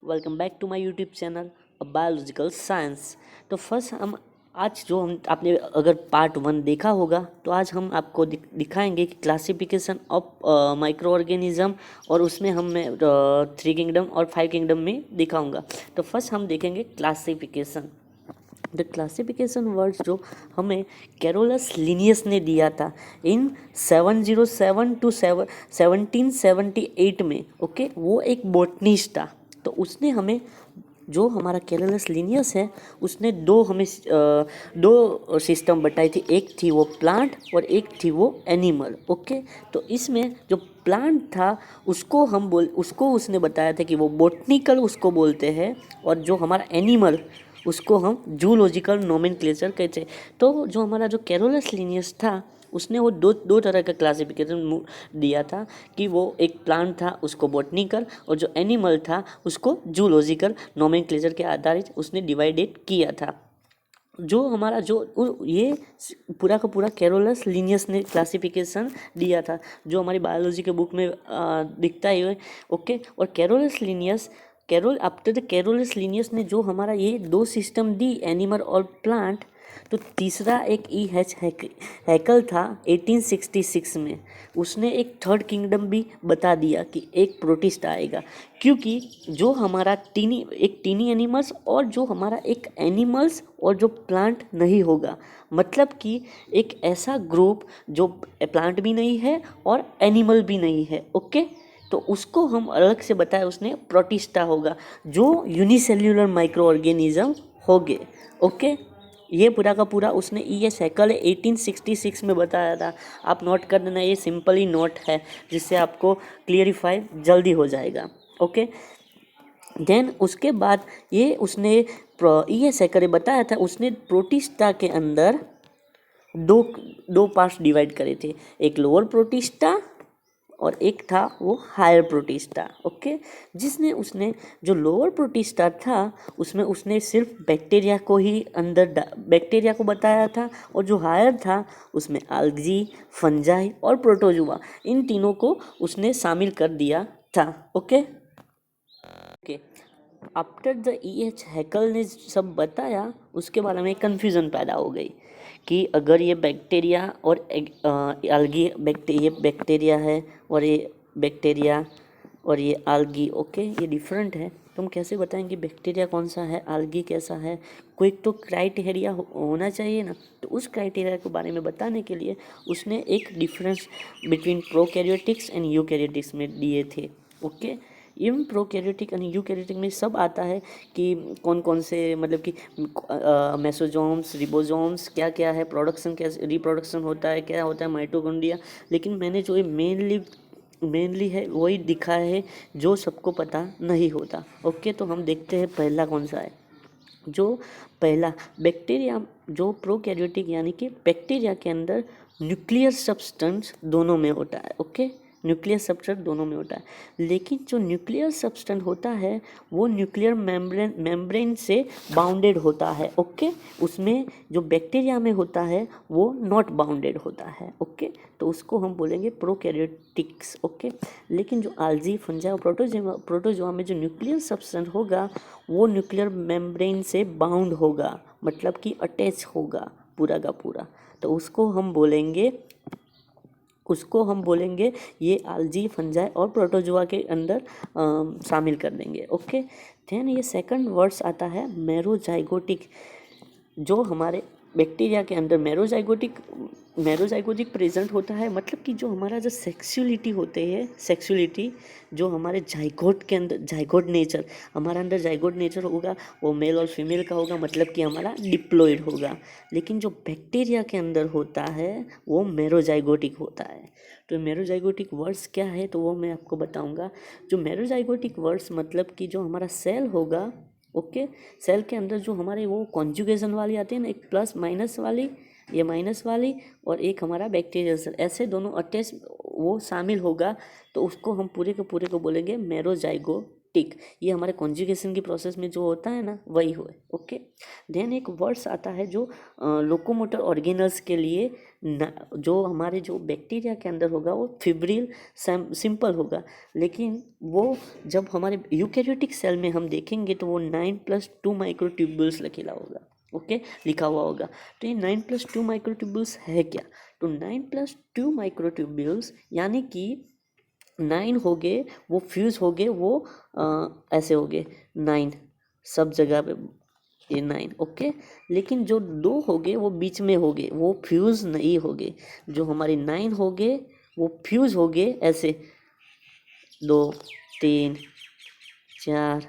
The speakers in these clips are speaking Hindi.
Welcome back to my YouTube channel biological science. तो फर्स्ट हम आज जो हम आपने अगर पार्ट 1 देखा होगा तो आज हम आपको दिखाएंगे कि क्लासिफिकेशन ऑफ माइक्रो ऑर्गेनिज्म, और उसमें हम मैं 3 किंगडम और 5 किंगडम में दिखाऊंगा। तो फर्स्ट हम देखेंगे क्लासिफिकेशन। द क्लासिफिकेशन वर्ड्स जो हमें कैरोलस लिनियस ने दिया था इन 707 टू 1778 में। ओके, वो एक बोटनिस्ट था। तो उसने हमें जो हमारा कैरोलस लिनियस है उसने दो सिस्टम बताई थी। एक थी वो प्लांट और एक थी वो एनिमल। ओके, तो इसमें जो प्लांट था उसको उसने बताया था कि वो बोटनिकल उसको बोलते हैं, और जो हमारा एनिमल उसको हम जूलॉजिकल नोमेनक्लेचर कहते हैं। तो जो हमारा जो कैरोलस लिनियस था उसने वो दो तरह का क्लासिफिकेशन दिया था कि वो एक प्लांट था उसको बॉटनिकल, और जो एनिमल था उसको जूलॉजिकल नोमेनक्लेचर के आधारित उसने डिवाइडेड किया था। जो हमारा ये पूरा का पूरा कैरोलस लिनियस ने क्लासिफिकेशन दिया था, जो हमारी बायोलॉजी के बुक में दिखता है। ओके, और आफ्टर द कैरोलस लिनियस ने जो हमारा ये दो सिस्टम दी, एनिमल और प्लांट। तो तीसरा एक हैकल था 1866 में। उसने एक थर्ड किंगडम भी बता दिया कि एक प्रोटिस्ट आएगा, क्योंकि जो हमारा टीनी एनिमल्स और जो हमारा एक एनिमल्स और जो प्लांट नहीं होगा, मतलब कि एक ऐसा ग्रुप जो प्लांट भी नहीं है और एनिमल भी नहीं है। ओके, तो उसको हम अलग से बताया, उसने प्रोटिस्टा होगा, जो यूनिसेल्युलर माइक्रो ऑर्गेनिज्म होंगे। ओके, ये पूरा का पूरा उसने ये साइकिल 1866 में बताया था। आप नोट कर देना, ये सिंपल ही नोट है जिससे आपको क्लियरिफाई जल्दी हो जाएगा। ओके, देन उसके बाद ये साइकिल बताया था, उसने प्रोटिस्टा के अंदर दो दो पार्ट्स डिवाइड करे थे। एक लोअर प्रोटिस्टा और एक था वो हायर प्रोटिस्टा। ओके, जिसने उसने जो लोअर प्रोटिस्टा था उसमें उसने सिर्फ बैक्टीरिया को बताया था, और जो हायर था उसमें आल्गी, फंजाई और प्रोटोजुआ, इन तीनों को उसने शामिल कर दिया था। ओके ओके, आफ्टर द हैकल ने सब बताया, उसके बारे में कन्फ्यूज़न पैदा हो गई कि अगर ये बैक्टीरिया और algae ये बैक्टीरिया है, और ये बैक्टीरिया और ये algae, ओके, ये डिफरेंट है, तो हम कैसे बताएंगे बैक्टीरिया कौन सा है, algae कैसा है? कोई तो क्राइटेरिया होना चाहिए ना। तो उस क्राइटेरिया के बारे में बताने के लिए उसने एक difference between prokaryotics and eukaryotics में दिए थे। Okay, even prokaryotic and eukaryotic में सब आता है कि कौन कौन से, मतलब कि मेसोजोम्स, रिबोजोम्स क्या क्या है, प्रोडक्शन कैसे, रिप्रोडक्शन होता है, क्या होता है माइटोकॉन्ड्रिया। लेकिन मैंने जो ये मेनली है वही दिखा है जो सबको पता नहीं होता। ओके, तो हम देखते हैं पहला कौन सा है। जो पहला बैक्टीरिया, जो प्रोकैरियोटिक यानी कि बैक्टीरिया के अंदर न्यूक्लियर सब्सटेंस दोनों में होता है। ओके, न्यूक्लियर सब्सटेंस दोनों में होता है, लेकिन जो न्यूक्लियर सब्सटेंस होता है वो न्यूक्लियर मेम्ब्रेन से बाउंडेड होता है। ओके, उसमें जो बैक्टीरिया में होता है वो नॉट बाउंडेड होता है। ओके, तो उसको हम बोलेंगे प्रोकैरियोटिक्स। ओके, लेकिन जो आल्गी, फंजाई और प्रोटोजोआ में जो न्यूक्लियर सब्सटेंस होगा वो न्यूक्लियर मेम्ब्रेन से बाउंड होगा, मतलब कि अटैच होगा पूरा का पूरा। तो उसको हम बोलेंगे ये आल्गी, फंजाई और प्रोटोजोआ के अंदर शामिल कर देंगे। ओके, देन ये सेकंड वर्ड्स आता है मेरोजाइगोटिक। जो हमारे बैक्टीरिया के अंदर मेरोजाइगोटिक प्रेजेंट होता है, मतलब कि जो हमारा जो सेक्सुअलिटी जो हमारे जाइगोट के अंदर, जाइगोट नेचर, हमारा अंदर जाइगोट नेचर होगा वो मेल और फीमेल का होगा, मतलब कि हमारा डिप्लॉइड होगा। लेकिन जो बैक्टीरिया के अंदर होता है वो मेरोजाइगोटिक होता है। तो मेरोजाइगोटिक वर्ड्स क्या है तो वो मैं आपको बताऊंगा। जो मेरोजाइगोटिक वर्ड्स मतलब कि जो हमारा सेल होगा, ओके, सेल के अंदर जो हमारे वो कॉन्जुगेशन वाली आती है ना, एक प्लस माइनस वाली, ये माइनस वाली, और एक हमारा बैक्टीरियल सेल, ऐसे दोनों अटैच वो शामिल होगा। तो उसको हम पूरे के पूरे को बोलेंगे मेरोजाइगोटिक। टिक, ये हमारे कॉन्जुगेशन की प्रोसेस में जो होता है ना वही हो। ओके, देन एक वर्ड्स आता है जो लोकोमोटर ऑर्गेनल्स के लिए जो हमारे जो बैक्टीरिया के अंदर होगा वो फिब्रिल सिंपल होगा, लेकिन वो जब हमारे यूकैरियोटिक सेल में हम देखेंगे तो वो 9+2 माइक्रोट्यूब्यूल्स लिखा होगा। ओके, लिखा हुआ होगा। तो ये 9+2 माइक्रोट्यूब्यूल्स है क्या? तो 9+2 माइक्रोट्यूब्यूल्स यानी कि 9 हो गए वो फ्यूज हो गए, वो ऐसे हो गए 9 सब जगह पे, ये 9। ओके, लेकिन जो 2 हो गए वो बीच में हो गए, वो फ्यूज नहीं हो गए। जो हमारे 9 हो गए वो फ्यूज हो गए ऐसे 2 3 4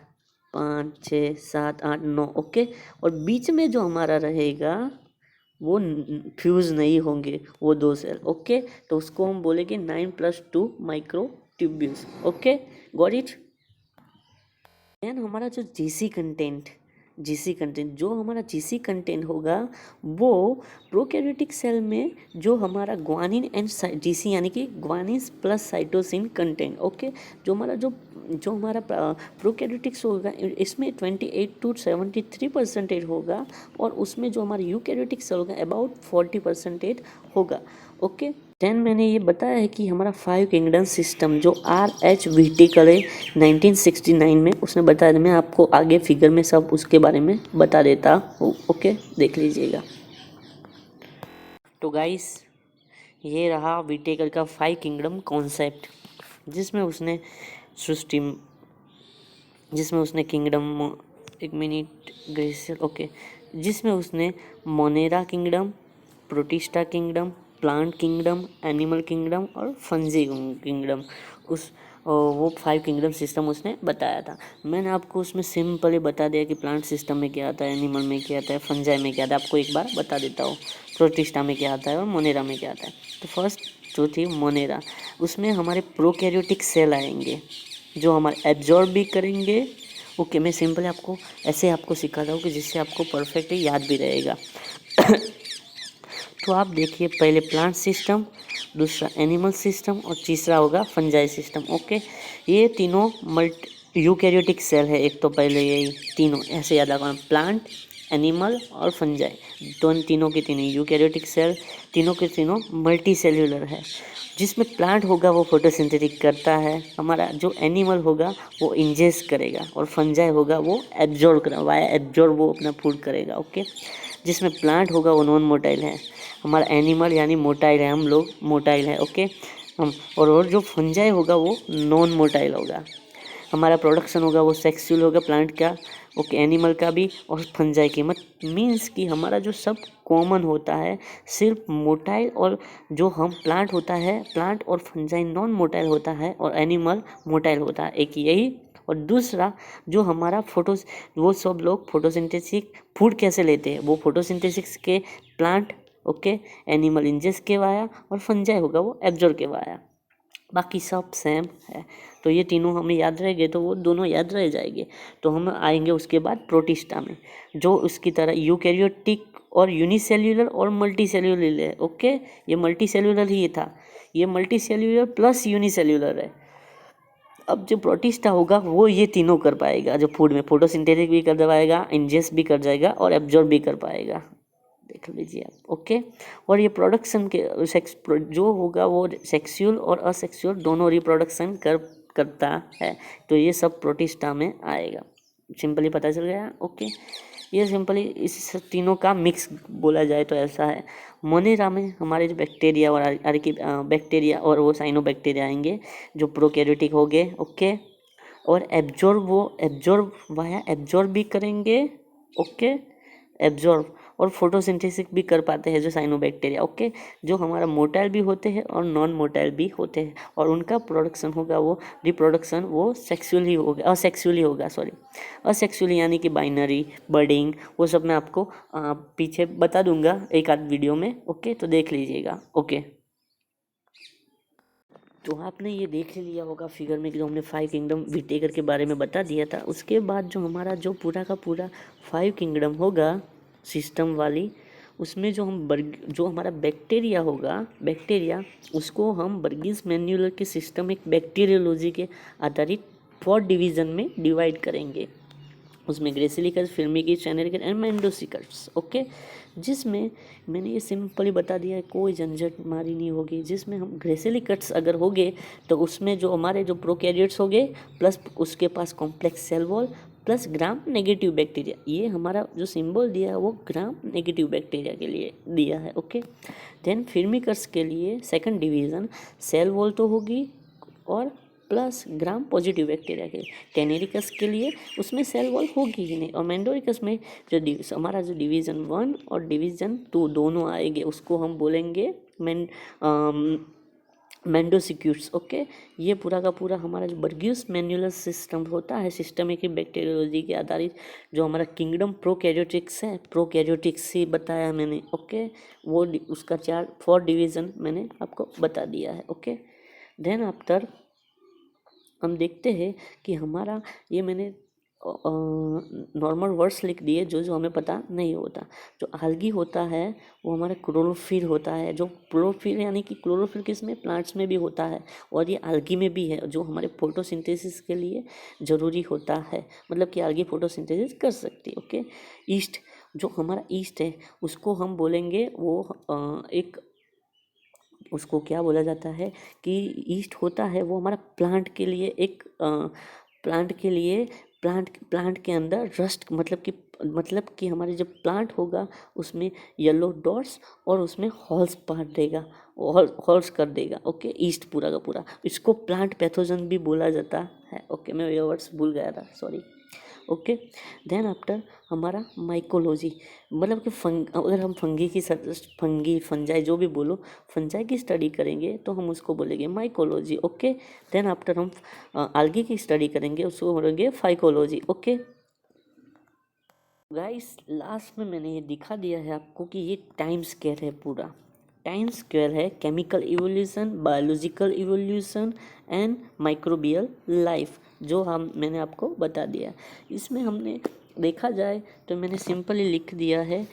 5 6 7 8 9। ओके, और बीच में जो हमारा रहेगा वो फ्यूज नहीं होंगे वो 2 सेल। ओके, तो उसको हम बोलेंगे 9+2 microtubules. Okay, got it. Then हमारा जो जीसी कंटेंट जो हमारा जीसी कंटेंट होगा वो प्रोकैरियोटिक सेल में जो हमारा ग्वानिन एंड जीसी यानी कि guanine plus cytosine content. Okay, जो हमारा प्रोकैरियोटिक्स होगा इसमें 28 to 73% होगा, और उसमें जो हमारा यूकैरियोटिक सेल होगा अबाउट 40% होगा। ओके, देन मैंने ये बताया है कि हमारा 5 किंगडम सिस्टम जो RH व्हिटेकर 1969 में उसने बताया। मैं आपको आगे फिगर में सब उसके बारे में बता देता हूँ। ओके, देख लीजिएगा। तो गाइस, ये रहा व्हिटेकर का 5 किंगडम कॉन्सेप्ट, जिसमें उसने किंगडम, एक मिनट ग्रेसियल, ओके, जिसमें उसने Monera kingdom, protista kingdom, plant kingdom, animal kingdom और फंजी किंगडम, वो 5 किंगडम सिस्टम उसने बताया था। मैंने आपको उसमें सिंपली बता दिया कि प्लांट सिस्टम में क्या आता है, एनिमल में क्या आता है, फंजाई में क्या आता है। आपको एक बार बता देता हूँ प्रोटिस्टा में क्या आता है और मोनेरा में क्या आता है। तो फर्स्ट जो थी मोनेरा, उसमें हमारे प्रोकैरियोटिक सेल आएंगे जो हमारे एब्जॉर्ब भी करेंगे। ओके, मैं सिंपली आपको ऐसे आपको सिखाता हूँ कि जिससे आपको परफेक्ट याद भी रहेगा। तो आप देखिए, पहले प्लांट सिस्टम, दूसरा एनिमल सिस्टम और तीसरा होगा फंजाई सिस्टम। ओके, ये तीनों यूकैरियोटिक सेल है। एक तो पहले यही तीनों ऐसे याद रखना, प्लांट, एनिमल और फंजाई, तीनों के तीनों यूकैरियोटिक सेल, तीनों के तीनों मल्टी सेल्यूलर है। जिसमें प्लांट होगा वो फोटोसिंथेटिक करता है, हमारा जो एनिमल होगा वो इंजेस्ट करेगा, और फंजाई होगा वो एब्जॉर्ब करेगा, वाया एब्जॉर्ब वो अपना फूड करेगा। ओके, जिसमें प्लांट होगा वो नॉन मोटाइल है, हमारा एनिमल यानी मोटाइल है, हम लोग मोटाइल है। ओके, और जो फंजाई होगा वो नॉन मोटाइल होगा, हमारा प्रोडक्शन होगा वो सेक्सुअल होगा प्लांट का, ओके, एनिमल का भी और फंजाई की। मीन्स कि हमारा जो सब कॉमन होता है सिर्फ मोटाइल, और जो हम प्लांट होता है, प्लांट और फंजाई नॉन मोटाइल होता है और एनिमल मोटाइल होता है, एक यही। और दूसरा जो हमारा वो सब लोग फोटोसिंथेसिस फूड कैसे लेते हैं, वो फोटोसिंथेसिस के प्लांट, ओके, एनिमल इंजेस्ट के वाया और फंजाई होगा वो एब्जॉर्ब के वाया, बाकी सब सेम है। तो ये तीनों हमें याद रह गए तो वो दोनों याद रह जाएंगे। तो हम आएंगे उसके बाद प्रोटिस्टा में, जो उसकी तरह यूकैरियोटिक और यूनिसेल्यूलर और मल्टी सेल्यूलर है। ओके, ये मल्टी सेल्यूलर ही था, ये मल्टी सेल्यूलर प्लस यूनिसेल्यूलर है। अब जो प्रोटिस्टा होगा वो ये तीनों कर पाएगा, जो फूड में फोटोसिंथेटिक भी कर पाएगा, इंजेस्ट भी कर जाएगा और एब्जॉर्ब भी कर पाएगा, देख लीजिए आप। ओके, और ये प्रोडक्शन के जो होगा वो सेक्सुअल और असेक्सुअल दोनों रिप्रोडक्शन करता है। तो ये सब प्रोटिस्टा में आएगा, सिंपली पता चल गया। ओके, ये सिंपली इस तीनों का मिक्स बोला जाए तो ऐसा है। मोनेरा में हमारे जो बैक्टीरिया और बैक्टीरिया और वो साइनोबैक्टीरिया आएंगे जो प्रोकैरियोटिक हो गए। ओके, और एब्जॉर्ब भी करेंगे। ओके, एब्जॉर्ब और फोटोसिंथेसिस भी कर पाते हैं जो साइनोबैक्टीरिया। ओके, जो हमारा मोटाइल भी होते हैं और नॉन मोटाइल भी होते हैं, और उनका प्रोडक्शन होगा वो रिप्रोडक्शन वो सेक्सुअली होगा, असेक्सुअली यानी कि बाइनरी, बर्डिंग, वो सब मैं आपको पीछे बता दूंगा एक आध वीडियो में। ओके, तो देख लीजिएगा। ओके, तो आपने ये देख लिया होगा फिगर में कि जो हमने 5 किंगडम व्हिटेकर के बारे में बता दिया था। उसके बाद जो हमारा जो पूरा का पूरा 5 किंगडम होगा सिस्टम वाली, उसमें जो जो हमारा बैक्टीरिया होगा, बैक्टीरिया उसको हम बर्गीस मेन्युलर के सिस्टम एक बैक्टीरियोलॉजी के आधारित 4 डिवीज़न में डिवाइड करेंगे। उसमें ग्रेसिलिकस, फिल्मिकिस, चैनेरिकस एंड मेंडोसिकस। ओके, जिसमें मैंने ये सिंपली बता दिया है, कोई झंझट मारी नहीं होगी। जिसमें हम ग्रेसिलिकस अगर हो गए तो उसमें जो हमारे जो प्रोकैरियोट्स हो गए प्लस उसके पास complex cell wall plus gram negative bacteria, ये हमारा जो सिंबल दिया है वो ग्राम नेगेटिव बैक्टीरिया के लिए दिया है। ओके, देन फिल्मिकस के लिए सेकंड डिवीज़न सेल वॉल तो होगी और प्लस ग्राम पॉजिटिव बैक्टीरिया के लिए। टेनेरिकस के लिए उसमें सेल वॉल होगी ही नहीं। और मेंडोरिकस में जो हमारा जो डिवीज़न 1 और डिवीज़न 2 दोनों आएंगे उसको हम बोलेंगे मेंडोसिक्यूट्स। ओके, ये पूरा का पूरा हमारा जो बर्गियस मैन्युलस सिस्टम होता है सिस्टमिक बैक्टीरियोलॉजी के आधारित, जो हमारा किंगडम प्रोकैरियोटिक्स है, प्रोकैरियोटिक्स ही बताया मैंने। ओके, वो उसका 4 डिवीज़न मैंने आपको बता दिया है। ओके, देन आफ्टर हम देखते हैं कि हमारा ये मैंने नॉर्मल वर्ड्स लिख दिए जो जो हमें पता नहीं होता। जो आल्गी होता है वो हमारा क्लोरोफिल होता है, जो क्लोरोफिल यानी कि क्लोरोफिल किस में, प्लांट्स में भी होता है और ये आल्गी में भी है, जो हमारे फोटोसिंथेसिस के लिए ज़रूरी होता है, मतलब कि आल्गी फोटोसिंथेसिस कर सकती है। ओके, ईस्ट, जो हमारा ईस्ट है उसको हम बोलेंगे वो एक, उसको क्या बोला जाता है कि ईस्ट होता है वो हमारा प्लांट के लिए एक प्लांट के अंदर रस्ट, मतलब कि हमारे जब प्लांट होगा उसमें येलो डॉट्स और उसमें हॉल्स पार देगा, हॉल्स कर देगा। ओके, ईस्ट पूरा का पूरा, इसको प्लांट पैथोजन भी बोला जाता है। ओके, मैं ये वर्ड्स भूल गया था, सॉरी। ओके, देन आफ्टर हमारा माइकोलॉजी, मतलब कि अगर हम फंजाई जो भी बोलो, फंजाई की स्टडी करेंगे तो हम उसको बोलेंगे माइकोलॉजी। ओके, देन आफ्टर हम आल्गी की स्टडी करेंगे उसको बोलेंगे फाइकोलॉजी। ओके गाइस, लास्ट में मैंने ये दिखा दिया है आपको कि ये टाइम स्केल है, पूरा टाइम स्क्वायर है chemical evolution, biological evolution and microbial life, जो मैंने आपको बता दिया। इसमें हमने देखा जाए तो मैंने सिंपली लिख दिया है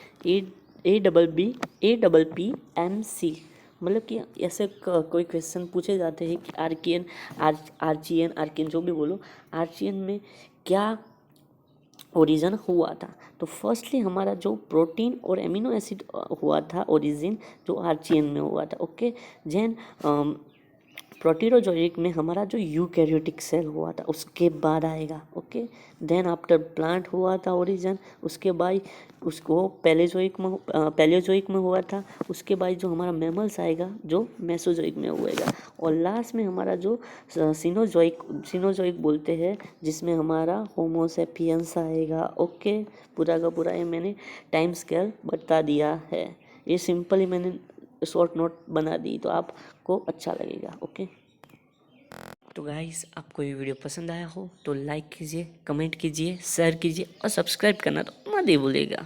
APPMC, मतलब कि ऐसे कोई क्वेश्चन पूछे जाते हैं कि आर्चियन जो भी बोलो, आर्चियन में क्या ओरिजिन हुआ था। तो फर्स्टली हमारा जो प्रोटीन और एमिनो एसिड हुआ था ओरिजिन, जो आर्चियन में हुआ था। ओके, जैन प्रोटीरोजोइक में हमारा जो यूकैरियोटिक सेल हुआ था उसके बाद आएगा। ओके, देन आफ्टर प्लांट हुआ था ओरिजिन, उसके बाद उसको पैलेजोइक में हुआ था, उसके बाद जो हमारा मैमल्स आएगा जो मेसोजोइक में हुएगा, और लास्ट में हमारा जो सिनोजोइक बोलते हैं जिसमें हमारा होमोसेपियंस आएगा। ओके, पूरा का पूरा ये मैंने टाइम स्केल बता दिया है। ये सिंपली मैंने शॉर्ट नोट बना दी तो आपको अच्छा लगेगा। ओके, तो गाइस, आपको ये वीडियो पसंद आया हो तो लाइक कीजिए, कमेंट कीजिए, शेयर कीजिए और सब्सक्राइब करना तो मत ही भूलिएगा।